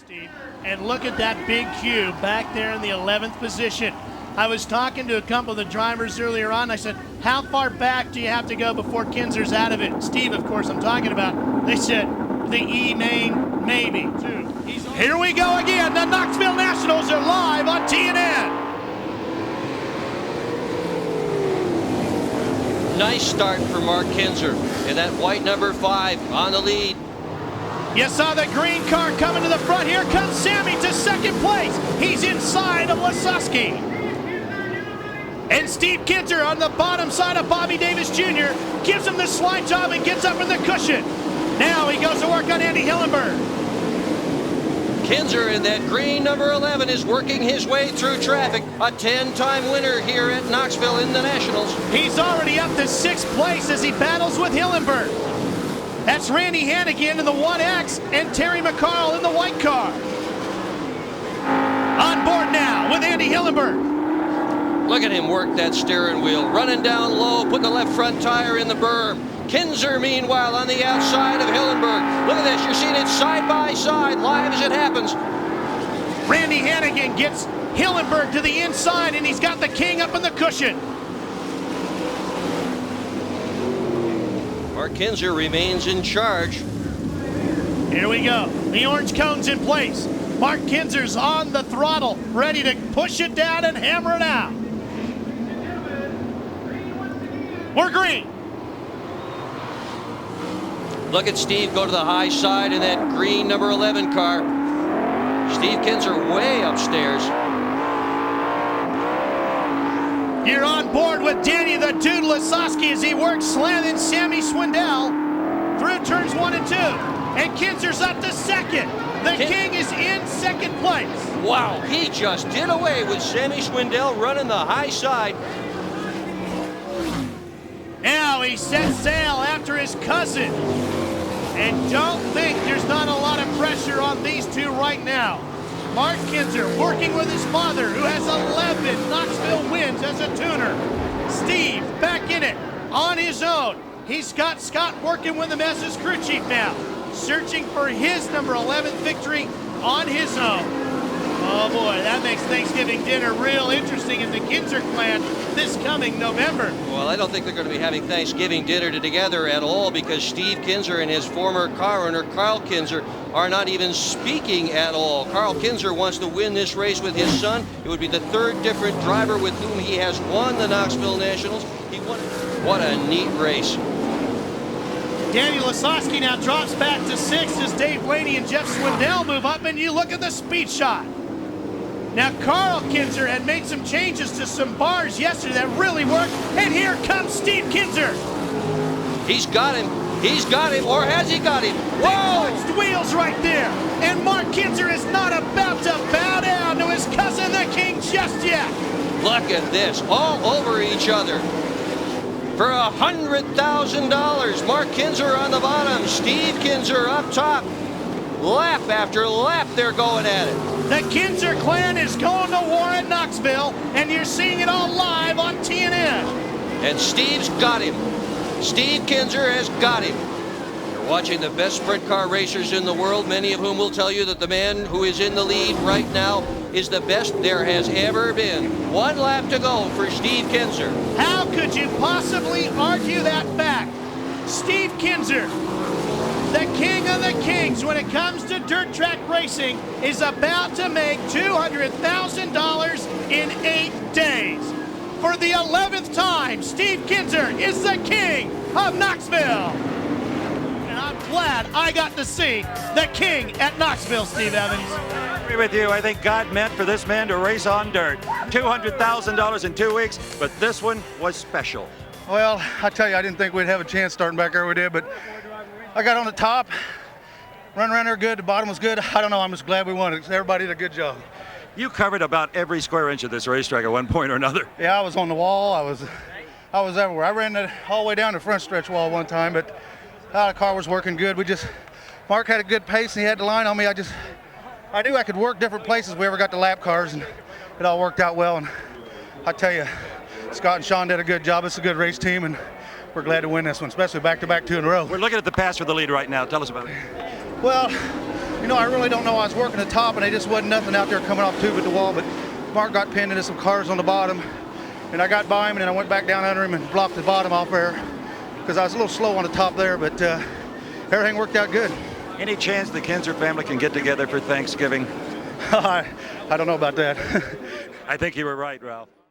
Steve, and look at that big Q back there in the 11th position. I was talking to a couple of the drivers earlier on. I said, how far back do you have to go before Kinser's out of it? Steve, of course, I'm talking about. They said the E main, maybe. Here we go again. The Knoxville Nationals are live on TNN. Nice start for Mark Kinser in that white number 5 on the lead. You saw the green car coming to the front. Here comes Sammy to second place. He's inside of Lasowski. And Steve Kinser on the bottom side of Bobby Davis Jr. gives him the slide job and gets up in the cushion. Now he goes to work on Andy Hillenberg. Kinser in that green number 11 is working his way through traffic. A 10-time winner here at Knoxville in the Nationals. He's already up to 6th place as he battles with Hillenberg. That's Randy Hannigan in the 1X and Terry McCarl in the white car. On board now with Andy Hillenberg. Look at him work that steering wheel, running down low, putting the left front tire in the berm. Kinser, meanwhile, on the outside of Hillenberg. Look at this, you're seeing it side by side, live as it happens. Randy Hannigan gets Hillenberg to the inside, and he's got the king up in the cushion. Mark Kinser remains in charge. Here we go. The orange cone's in place. Mark Kinser's on the throttle, ready to push it down and hammer it out. We're green. Look at Steve go to the high side in that green number 11 car. Steve Kinser way upstairs. You're on board with Danny the Dude Lasowski as he works slamming Sammy Swindell through turns 1 and 2. And Kinser's up to second. The King is in second place. Wow, he just did away with Sammy Swindell running the high side. Now he sets sail after his cousin. And don't think there's not a lot of pressure on these two right now. Mark Kinser working with his father, who has 11 Knoxville wins as a tuner. Steve back in it on his own. He's got Scott working with him as his crew chief now, searching for his number 11 victory on his own. Oh boy, that makes Thanksgiving dinner real interesting in the Kinser clan this coming November. Well, I don't think they're going to be having Thanksgiving dinner together at all, because Steve Kinser and his former car owner, Carl Kinser, are not even speaking at all. Carl Kinser wants to win this race with his son. It would be the 3rd different driver with whom he has won the Knoxville Nationals. He won. What a neat race. Danny Lasowski now drops back to 6th as Dave Blaney and Jeff Swindell move up, and you look at the speed shot. Now, Carl Kinser had made some changes to some bars yesterday that really worked, and here comes Steve Kinser. He's got him. He's got him, or has he got him? Whoa! They punched wheels right there, and Mark Kinser is not about to bow down to his cousin, the King, just yet. Look at this, all over each other. For $100,000, Mark Kinser on the bottom, Steve Kinser up top. Lap after lap, they're going at it. The Kinser clan is going to war at Knoxville, and you're seeing it all live on TNN. And Steve's got him. Steve Kinser has got him. You're watching the best sprint car racers in the world, many of whom will tell you that the man who is in the lead right now is the best there has ever been. 1 lap to go for Steve Kinser. How could you possibly argue that fact? Steve Kinser, the king of the kings when it comes to dirt track racing, is about to make $200,000 in 8 days. For the 11th time, Steve Kinser is the king of Knoxville. And I'm glad I got to see the king at Knoxville, Steve Evans. I agree with you. I think God meant for this man to race on dirt. $200,000 in 2 weeks, but this one was special. Well, I tell you, I didn't think we'd have a chance starting back there we did, but I got on the top, run around there good, the bottom was good. I don't know, I'm just glad we won it. Everybody did a good job. You covered about every square inch of this racetrack at one point or another. Yeah, I was on the wall, I was everywhere. I ran that all the way down the front stretch wall one time, but the car was working good. Mark had a good pace and he had the line on me. I knew I could work different places. We ever got the lap cars and it all worked out well. And I tell you, Scott and Sean did a good job. It's a good race team, and we're glad to win this one, especially back-to-back 2 in a row. We're looking at the pass for the lead right now. Tell us about it. Well, You know, I really don't know. I was working the top, and there just wasn't nothing out there coming off tube at the wall, but Mark got pinned into some cars on the bottom, and I got by him, and then I went back down under him and blocked the bottom off there because I was a little slow on the top there, but everything worked out good. Any chance the Kinser family can get together for Thanksgiving? I don't know about that. I think you were right, Ralph.